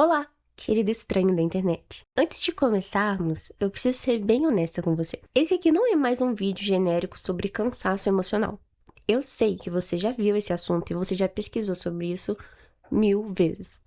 Olá, querido estranho da internet. Antes de começarmos, eu preciso ser bem honesta com você. Esse aqui não é mais um vídeo genérico sobre cansaço emocional. Eu sei que você já viu esse assunto e você já pesquisou sobre isso 1000 vezes.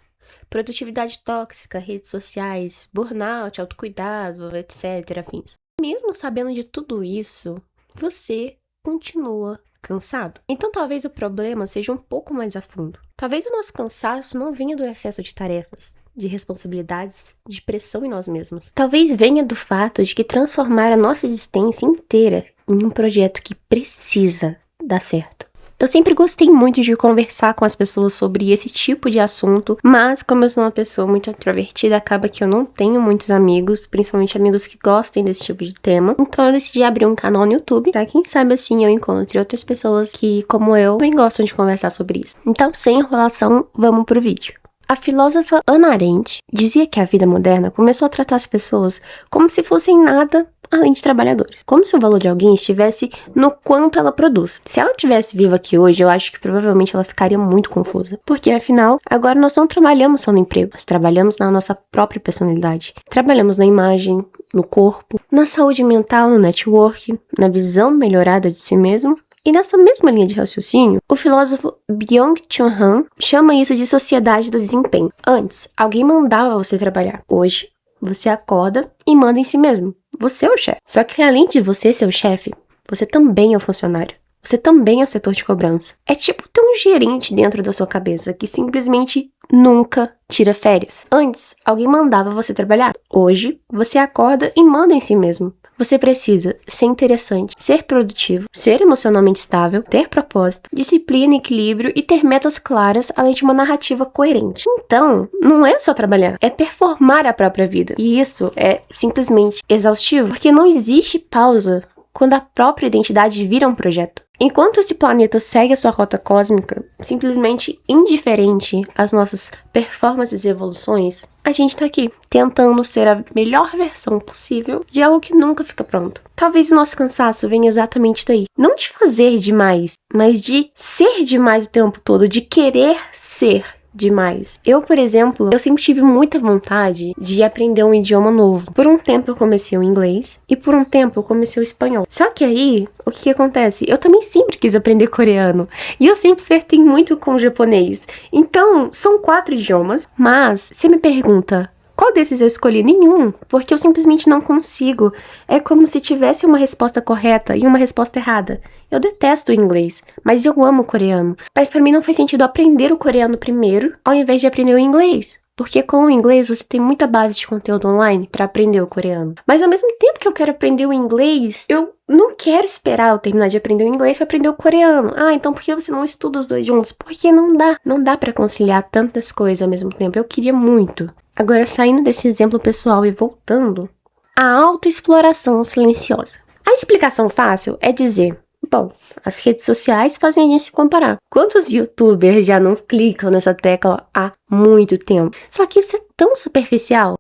Produtividade tóxica, redes sociais, burnout, autocuidado, etc, afins. Mesmo sabendo de tudo isso, você continua cansado. Então talvez o problema seja um pouco mais a fundo. Talvez o nosso cansaço não venha do excesso de tarefas, de responsabilidades, de pressão em nós mesmos. Talvez venha do fato de que transformar a nossa existência inteira em um projeto que precisa dar certo. Eu sempre gostei muito de conversar com as pessoas sobre esse tipo de assunto, mas como eu sou uma pessoa muito introvertida, acaba que eu não tenho muitos amigos, principalmente amigos que gostem desse tipo de tema. Então eu decidi abrir um canal no YouTube, pra quem sabe assim eu encontre outras pessoas que, como eu, também gostam de conversar sobre isso. Então, sem enrolação, vamos pro vídeo. A filósofa Hannah Arendt dizia que a vida moderna começou a tratar as pessoas como se fossem nada além de trabalhadores. Como se o valor de alguém estivesse no quanto ela produz. Se ela estivesse viva aqui hoje, eu acho que provavelmente ela ficaria muito confusa. Porque, afinal, agora nós não trabalhamos só no emprego, nós trabalhamos na nossa própria personalidade. Trabalhamos na imagem, no corpo, na saúde mental, no network, na visão melhorada de si mesmo. E nessa mesma linha de raciocínio, o filósofo Byung-Chul Han chama isso de sociedade do desempenho. Antes, alguém mandava você trabalhar. Hoje, você acorda e manda em si mesmo. Você é o chefe. Só que além de você ser o chefe, você também é o funcionário. Você também é o setor de cobrança. É tipo ter um gerente dentro da sua cabeça que simplesmente nunca tira férias. Antes, alguém mandava você trabalhar. Hoje, você acorda e manda em si mesmo. Você precisa ser interessante, ser produtivo, ser emocionalmente estável, ter propósito, disciplina, equilíbrio e ter metas claras, além de uma narrativa coerente. Então, não é só trabalhar, é performar a própria vida. E isso é simplesmente exaustivo, porque não existe pausa quando a própria identidade vira um projeto. Enquanto esse planeta segue a sua rota cósmica, simplesmente indiferente às nossas performances e evoluções, a gente tá aqui, tentando ser a melhor versão possível de algo que nunca fica pronto. Talvez o nosso cansaço venha exatamente daí. Não de fazer demais, mas de ser demais o tempo todo, de querer ser demais. Eu, por exemplo, eu sempre tive muita vontade de aprender um idioma novo. Por um tempo eu comecei o inglês e por um tempo eu comecei o espanhol. Só que aí, o que acontece? Eu também sempre quis aprender coreano e eu sempre flertei muito com o japonês. Então, são 4 idiomas, mas você me pergunta, qual desses eu escolhi? Nenhum, porque eu simplesmente não consigo. É como se tivesse uma resposta correta e uma resposta errada. Eu detesto o inglês, mas eu amo o coreano. Mas pra mim não faz sentido aprender o coreano primeiro, ao invés de aprender o inglês. Porque com o inglês você tem muita base de conteúdo online pra aprender o coreano. Mas ao mesmo tempo que eu quero aprender o inglês, eu não quero esperar eu terminar de aprender o inglês pra aprender o coreano. Ah, então por que você não estuda os dois juntos? Porque não dá. Não dá pra conciliar tantas coisas ao mesmo tempo. Eu queria muito. Agora, saindo desse exemplo pessoal e voltando, a autoexploração silenciosa. A explicação fácil é dizer, bom, as redes sociais fazem a gente se comparar. Quantos youtubers já não clicam nessa tecla há muito tempo? Só que isso é tão superficial.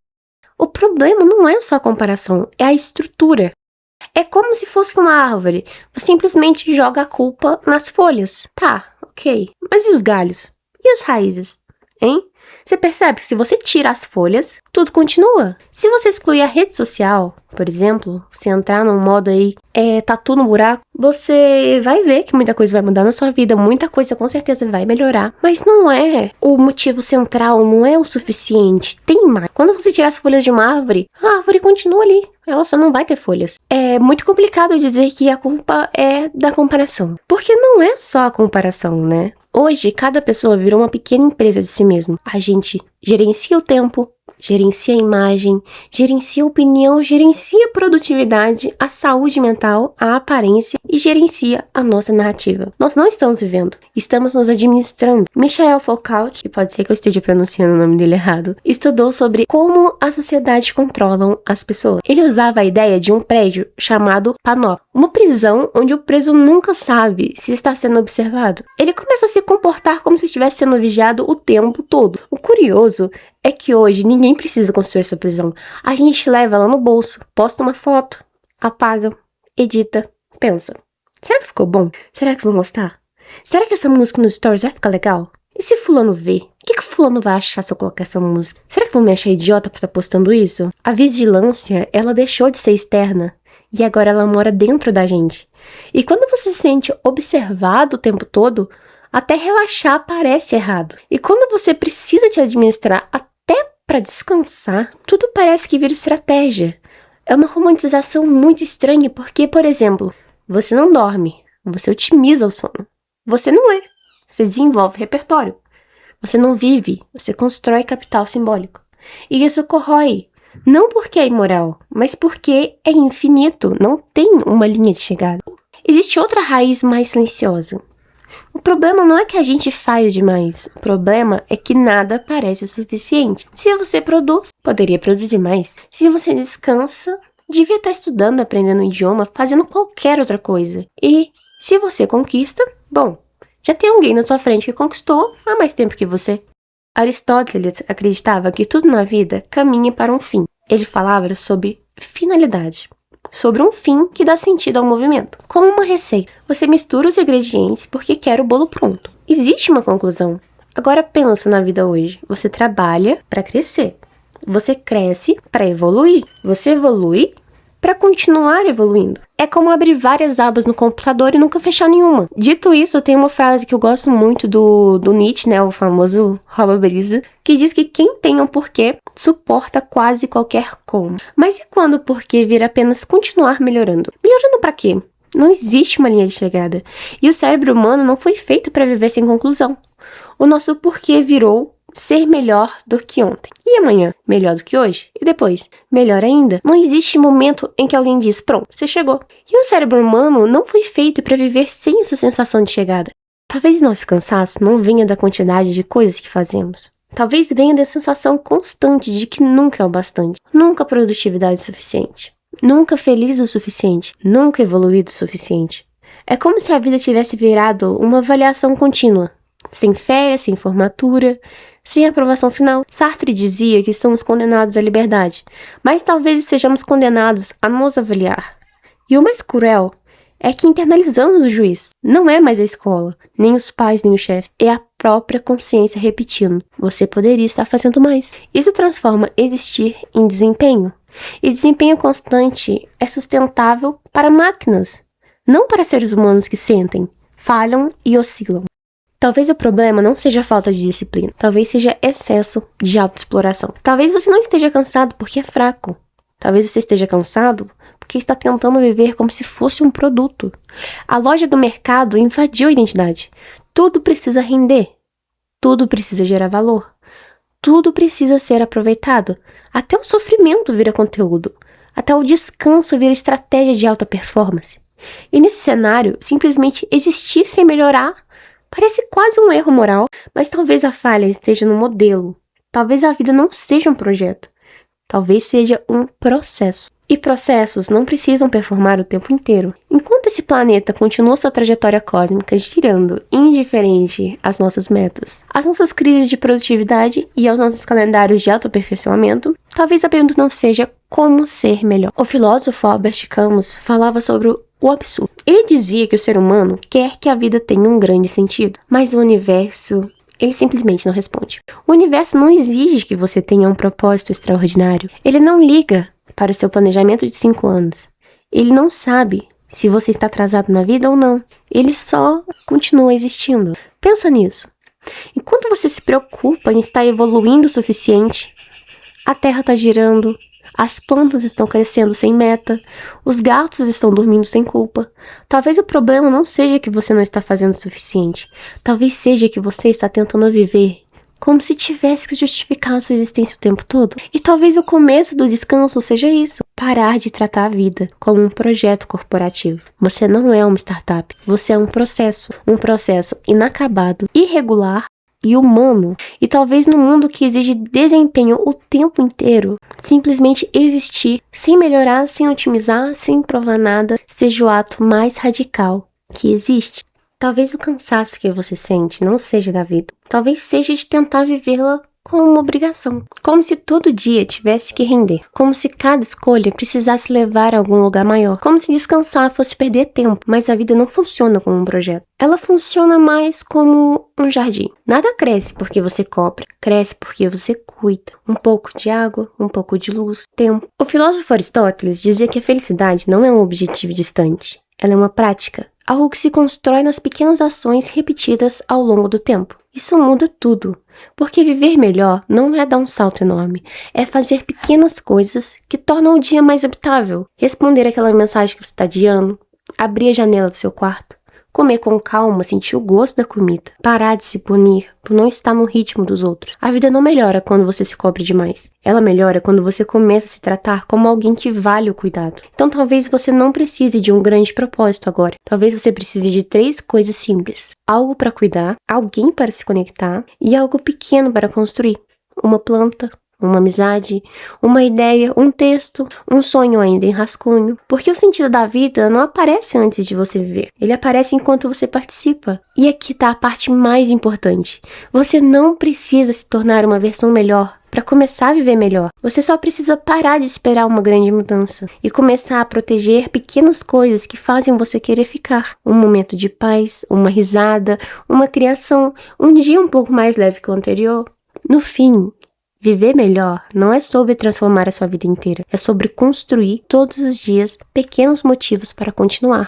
O problema não é só a comparação, é a estrutura. É como se fosse uma árvore. Você simplesmente joga a culpa nas folhas. Tá, ok. Mas e os galhos? E as raízes? Hein? Você percebe que se você tira as folhas, tudo continua. Se você excluir a rede social, por exemplo, se entrar num modo aí, tatu no buraco, você vai ver que muita coisa vai mudar na sua vida, muita coisa com certeza vai melhorar. Mas não é o motivo central, não é o suficiente, tem mais. Quando você tirar as folhas de uma árvore, a árvore continua ali. Ela só não vai ter folhas. É muito complicado dizer que a culpa é da comparação. Porque não é só a comparação, né? Hoje, cada pessoa virou uma pequena empresa de si mesmo. A gente gerencia o tempo, gerencia a imagem, gerencia a opinião, gerencia a produtividade, a saúde mental, a aparência e gerencia a nossa narrativa. Nós não estamos vivendo, estamos nos administrando. Michael Foucault, que pode ser que eu esteja pronunciando o nome dele errado, estudou sobre como as sociedades controlam as pessoas. Ele usava a ideia de um prédio chamado panóplia, uma prisão onde o preso nunca sabe se está sendo observado. Ele começa a se comportar como se estivesse sendo vigiado o tempo todo. O curioso é que hoje ninguém precisa construir essa prisão. A gente leva ela no bolso, posta uma foto, apaga, edita, pensa. Será que ficou bom? Será que vão gostar? Será que essa música nos stories vai ficar legal? E se fulano vê? O que fulano vai achar se eu colocar essa música? Será que vão me achar idiota por estar postando isso? A vigilância, ela deixou de ser externa e agora ela mora dentro da gente. E quando você se sente observado o tempo todo, até relaxar parece errado. E quando você precisa te administrar até para descansar, tudo parece que vira estratégia. É uma romantização muito estranha porque, por exemplo, você não dorme, você otimiza o sono. Você não lê, você desenvolve repertório. Você não vive, você constrói capital simbólico. E isso corrói, não porque é imoral, mas porque é infinito, não tem uma linha de chegada. Existe outra raiz mais silenciosa. O problema não é que a gente faz demais, o problema é que nada parece o suficiente. Se você produz, poderia produzir mais. Se você descansa, devia estar estudando, aprendendo um idioma, fazendo qualquer outra coisa. E se você conquista, bom, já tem alguém na sua frente que conquistou há mais tempo que você. Aristóteles acreditava que tudo na vida caminha para um fim. Ele falava sobre finalidade, sobre um fim que dá sentido ao movimento. Como uma receita, você mistura os ingredientes porque quer o bolo pronto. Existe uma conclusão. Agora pensa na vida hoje. Você trabalha para crescer. Você cresce para evoluir. Você evolui para continuar evoluindo. É como abrir várias abas no computador e nunca fechar nenhuma. Dito isso, tem uma frase que eu gosto muito do Nietzsche, né, o famoso rouba brisa, que diz que quem tem um porquê suporta quase qualquer como. Mas e quando o porquê vira apenas continuar melhorando? Melhorando pra quê? Não existe uma linha de chegada. E o cérebro humano não foi feito para viver sem conclusão. O nosso porquê virou ser melhor do que ontem. E amanhã? Melhor do que hoje? E depois? Melhor ainda? Não existe momento em que alguém diz, pronto, você chegou. E o cérebro humano não foi feito para viver sem essa sensação de chegada. Talvez nosso cansaço não venha da quantidade de coisas que fazemos. Talvez venha da sensação constante de que nunca é o bastante. Nunca produtividade suficiente. Nunca feliz o suficiente. Nunca evoluído o suficiente. É como se a vida tivesse virado uma avaliação contínua. Sem férias, sem formatura, sem aprovação final. Sartre dizia que estamos condenados à liberdade, mas talvez estejamos condenados a nos avaliar. E o mais cruel é que internalizamos o juiz. Não é mais a escola, nem os pais, nem o chefe. É a própria consciência repetindo. Você poderia estar fazendo mais. Isso transforma existir em desempenho. E desempenho constante é sustentável para máquinas, não para seres humanos que sentem, falham e oscilam. Talvez o problema não seja falta de disciplina, talvez seja excesso de autoexploração. Talvez você não esteja cansado porque é fraco. Talvez você esteja cansado porque está tentando viver como se fosse um produto. A loja do mercado invadiu a identidade. Tudo precisa render. Tudo precisa gerar valor. Tudo precisa ser aproveitado. Até o sofrimento vira conteúdo. Até o descanso vira estratégia de alta performance. E nesse cenário, simplesmente existir sem melhorar parece quase um erro moral, mas talvez a falha esteja no modelo. Talvez a vida não seja um projeto. Talvez seja um processo. E processos não precisam performar o tempo inteiro. Enquanto esse planeta continua sua trajetória cósmica girando indiferente às nossas metas, às nossas crises de produtividade e aos nossos calendários de autoaperfeiçoamento, talvez a pergunta não seja como ser melhor. O filósofo Albert Camus falava sobre o absurdo. Ele dizia que o ser humano quer que a vida tenha um grande sentido, mas o universo, ele simplesmente não responde. O universo não exige que você tenha um propósito extraordinário. Ele não liga para o seu planejamento de 5 anos. Ele não sabe se você está atrasado na vida ou não. Ele só continua existindo. Pensa nisso. Enquanto você se preocupa em estar evoluindo o suficiente, a Terra está girando, as plantas estão crescendo sem meta, os gatos estão dormindo sem culpa. Talvez o problema não seja que você não está fazendo o suficiente. Talvez seja que você está tentando viver como se tivesse que justificar a sua existência o tempo todo. E talvez o começo do descanso seja isso. Parar de tratar a vida como um projeto corporativo. Você não é uma startup. Você é um processo inacabado, irregular e humano. E talvez no mundo que exige desempenho o tempo inteiro, simplesmente existir, sem melhorar, sem otimizar, sem provar nada, seja o ato mais radical que existe. Talvez o cansaço que você sente não seja da vida. Talvez seja de tentar vivê-la como uma obrigação, como se todo dia tivesse que render, como se cada escolha precisasse levar a algum lugar maior, como se descansar fosse perder tempo, mas a vida não funciona como um projeto. Ela funciona mais como um jardim. Nada cresce porque você cobra, cresce porque você cuida. Um pouco de água, um pouco de luz, tempo. O filósofo Aristóteles dizia que a felicidade não é um objetivo distante, ela é uma prática, algo que se constrói nas pequenas ações repetidas ao longo do tempo. Isso muda tudo, porque viver melhor não é dar um salto enorme, é fazer pequenas coisas que tornam o dia mais habitável. Responder aquela mensagem que você está adiando, abrir a janela do seu quarto, comer com calma, sentir o gosto da comida, parar de se punir por não estar no ritmo dos outros. A vida não melhora quando você se cobre demais. Ela melhora quando você começa a se tratar como alguém que vale o cuidado. Então talvez você não precise de um grande propósito agora. Talvez você precise de 3 coisas simples. Algo para cuidar, alguém para se conectar e algo pequeno para construir. Uma planta, uma amizade, uma ideia, um texto, um sonho ainda em rascunho. Porque o sentido da vida não aparece antes de você viver. Ele aparece enquanto você participa. E aqui está a parte mais importante. Você não precisa se tornar uma versão melhor para começar a viver melhor. Você só precisa parar de esperar uma grande mudança e começar a proteger pequenas coisas que fazem você querer ficar. Um momento de paz, uma risada, uma criação, um dia um pouco mais leve que o anterior. No fim, viver melhor não é sobre transformar a sua vida inteira, é sobre construir todos os dias pequenos motivos para continuar.